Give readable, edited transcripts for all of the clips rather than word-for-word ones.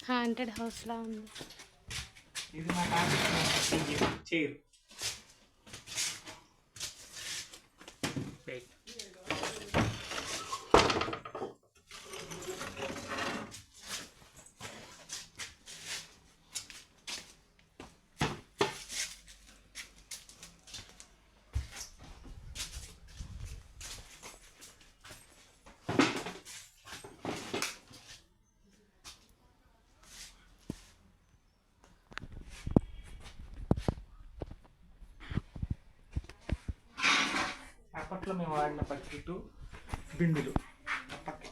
Haunted house లా ఉంది. ఇది మా తాత చైర్. అప్పట్లో మేము వాడిన బకెట్ బిందులు. అప్పట్లో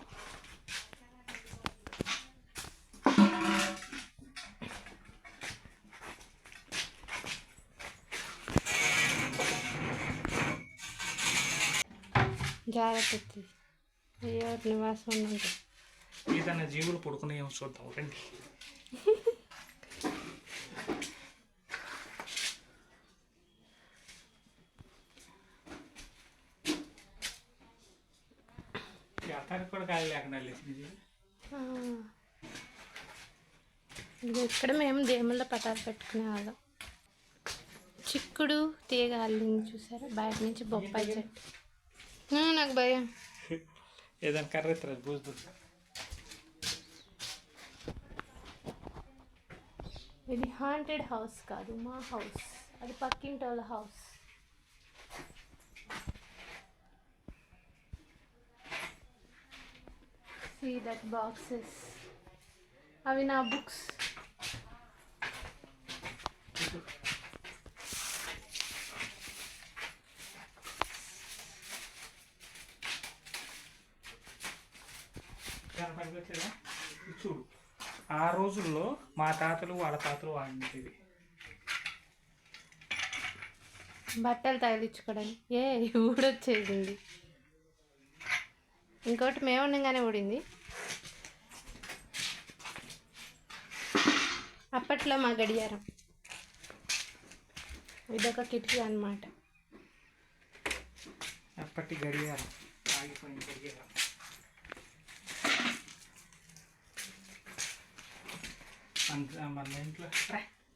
జాగ్రత్త ఎవరి నివాసం ఉంటుంది. ఏదైనా జీవులు పడుకునే చూద్దాం రండి. అతనికి కూడా కాదు లేకుండా లేచింది. ఇది ఇక్కడ మేము దేవుళ్ళ పటాలు పెట్టుకునే వాళ్ళం. చిక్కుడు తీగ అల్లింది చూసారా, బయట నుంచి బొప్పాయి చెట్టు. నాకు భయం. ఏదైనా కర్ర ఎత్తారు బూజు. ఇది హాంటెడ్ హౌస్ కాదు, మా హౌస్. అది పక్కింటోళ్ళ హౌస్. See that boxes. అవి నా బుక్స్. చూడు, ఆ రోజుల్లో మా తాతలు వాళ్ళ తాతలు వాడినవి బట్టలు తగిలించుకోవడానికి. ఊడొచ్చేసింది. ఇంకోటి మేము ఉండగానే ఊడింది. అప్పట్లో మా గడియారం. ఇదొక కిటికీ అన్నమాట. అప్పటి గడియారం ఆగిపోయిన గడియారం. మన ఇంట్లో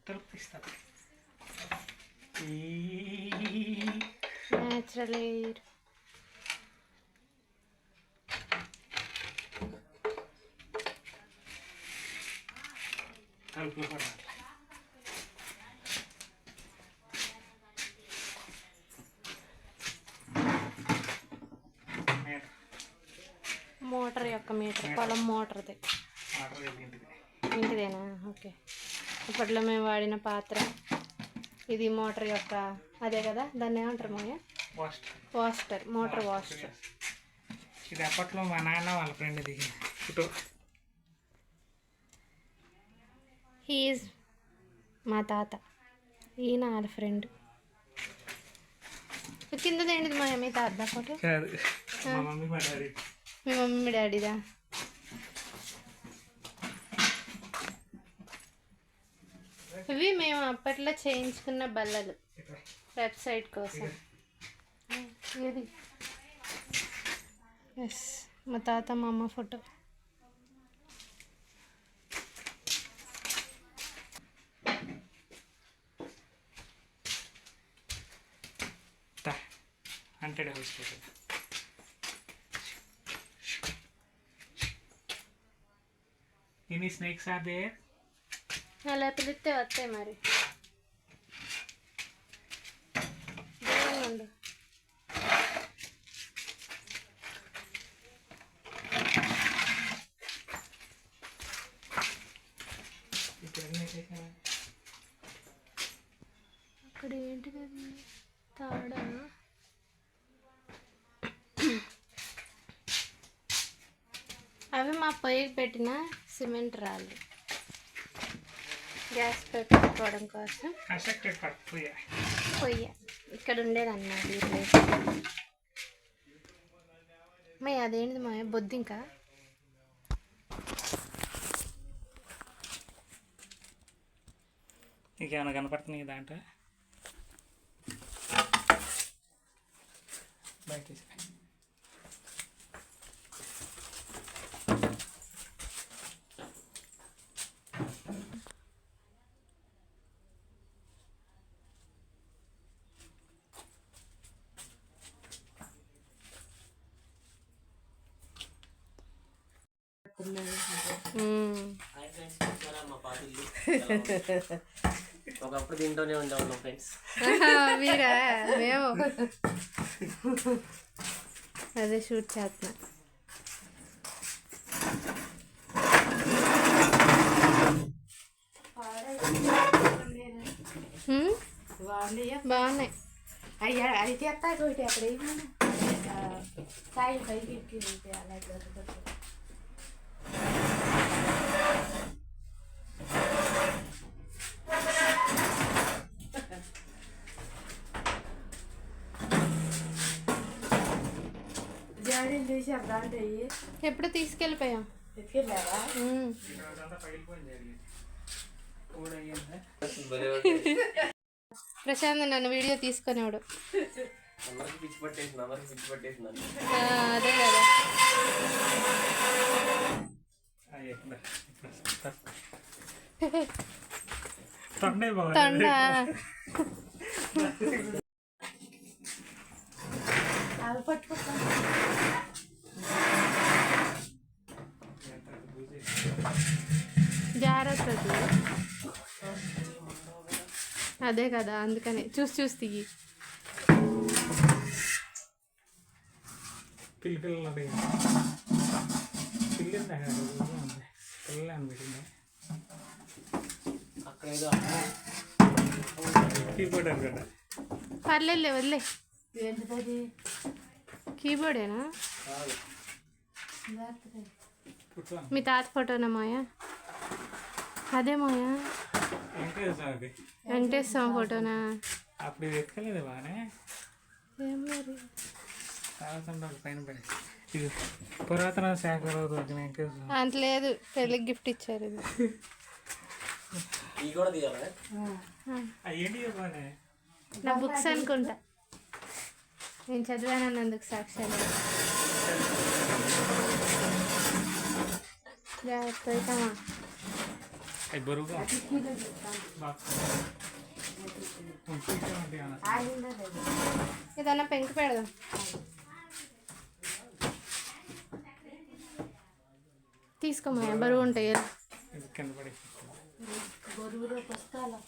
తలుపు ఇస్తారు. Natural air. తలుపులు కూడా మోటార్ యొక్క మీటర్, పొలం మోటార్ది. ఇంటిదేనా? ఓకే. ఇప్పట్లో మేము వాడిన పాత్ర ఇది. మోటార్ యొక్క అదే కదా, దాన్ని ఏమంటారు మోయ? వాస్టర్. మోటార్ వాస్టర్. ఇది అప్పట్లో మా నాన్న వాళ్ళ ఫ్రెండ్ దిగి ఫోటో. హీఈస్ మా తాత, ఈయన వాళ్ళ ఫ్రెండ్. కిందది ఏంటిది మా మీ తాత ఫోటో? మా మమ్మీ మా డాడీ. మీ మమ్మీ మీ డాడీదా? ఇవి మేము అప్పట్లో చేయించుకున్న బల్లలు వెబ్సైట్ కోసం. ఇది ఎస్ మా తాత మా అమ్మ photo. Haunted house photo. Any snakes are there? అలా పిలిస్తే వస్తాయి మరి. దూరంగా ఉండు. అక్కడ ఏంటిది? తాడా? అవి మా పొయ్యికి పెట్టిన సిమెంట్ రాళ్ళు. గ్యాస్ పెట్టుకోవడం కోసం పొయ్యి ఇక్కడ ఉండేదన్నమాట. ఈ ప్లేస్ మా అదేంటిది మా బొద్దింక. ఇంకేమైనా కనపడుతున్నాయి దాంట్లో? బయట ఒకప్పుడు తింటూనే ఉండేవాళ్ళం ఫ్రెండ్స్. మీరా? మేము అదే షూట్ చేస్తున్నా. బాగున్నాయి. అయ్యా అయితే ఎత్తాయి ఒకటి అక్కడ ఏమన్నా సాయి పైకి ఎక్కి అలా జాడీలు తీసి అర్థాంటే ఎప్పుడు తీసుకెళ్ళిపోయాం. ఎత్తుకెళ్ళావా? ప్రశాంత్ నన్ను వీడియో తీసుకునేవాడు. అందరికి పిచ్చి పట్టేసింది. అదే కదా. తొండ అవి పట్టుకుంటా జాగ్రత్త. అదే కదా, అందుకని చూసి తీయి. పిల్లలు కీబోర్డ్ అనుకుంటా. పర్లేదు వదిలే. ఏంటిది? కీబోర్డేనా? మీ తాత ఫోటోనా మాయా? అదే మాయా వెంకటేశ్వర స్వామి ఫోటోనా? అప్పుడు ఇది ఎక్కలేదు బాగానే. ఏం మరి పైన పడి ఇది పురాతన శాఖ వెంకటేశ్వర. అంత లేదు, పెళ్ళికి గిఫ్ట్ ఇచ్చారు ఇది. ఇవి కూడా తీయాలి. ఏంటి బాగానే నా బుక్స్ అనుకుంటా, నేను చదివానన్నందుకు సాక్ష్యాలు. జాగ్రత్త. అది బరువుగా ఏదన్నా పెంకు పెడదాం. తీసుకోమా, బరువు ఉంటాయి. కింద పడి బరువులో పుస్తకాలు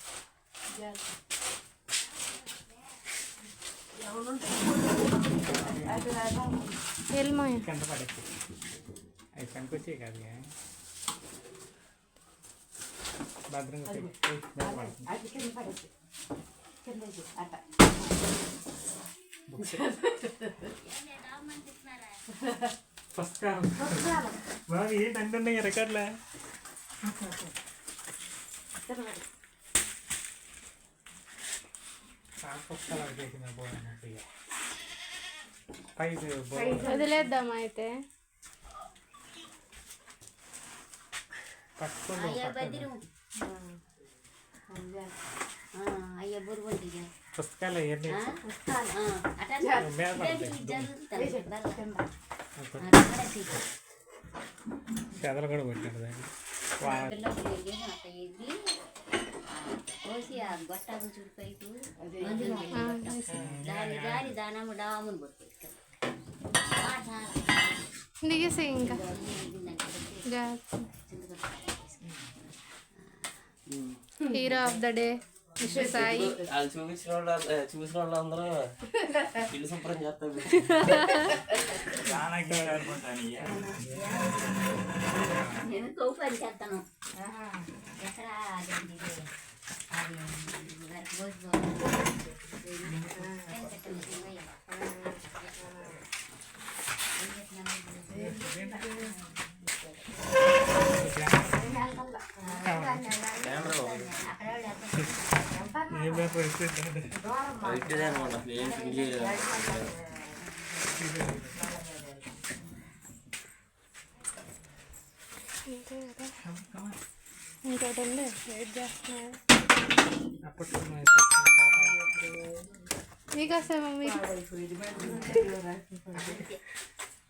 వెళ్ళమాయ. కింద పడి అవి పనికొచ్చే కాదు భద్రంగా అది కింద పడేసి కింద అట్ట పుస్తకాలు బాగా ఏంటంటే రికార్డులే. పుస్తకాలు చేసిన పైకి వదిలేద్దామా అయితే? పుస్తకాలు అవన్నీ చెదలు కూడా పెట్టాడు దాన్ని. కోసి ఆ గొట్టాకు చుడిపైపు దాని దానము డామును పడుతుంది. దిగేసి ఇంకా hero of the day mister Sai. వాళ్ళు చూసిన వాళ్ళు అందరూ ఇల్లు శుభ్రం చేస్తారు. నేను కౌపని చేస్తాను. ఎక్కడ ఇంకోటి ఉంది, వెయిట్ చేస్తున్నా. మీకోసం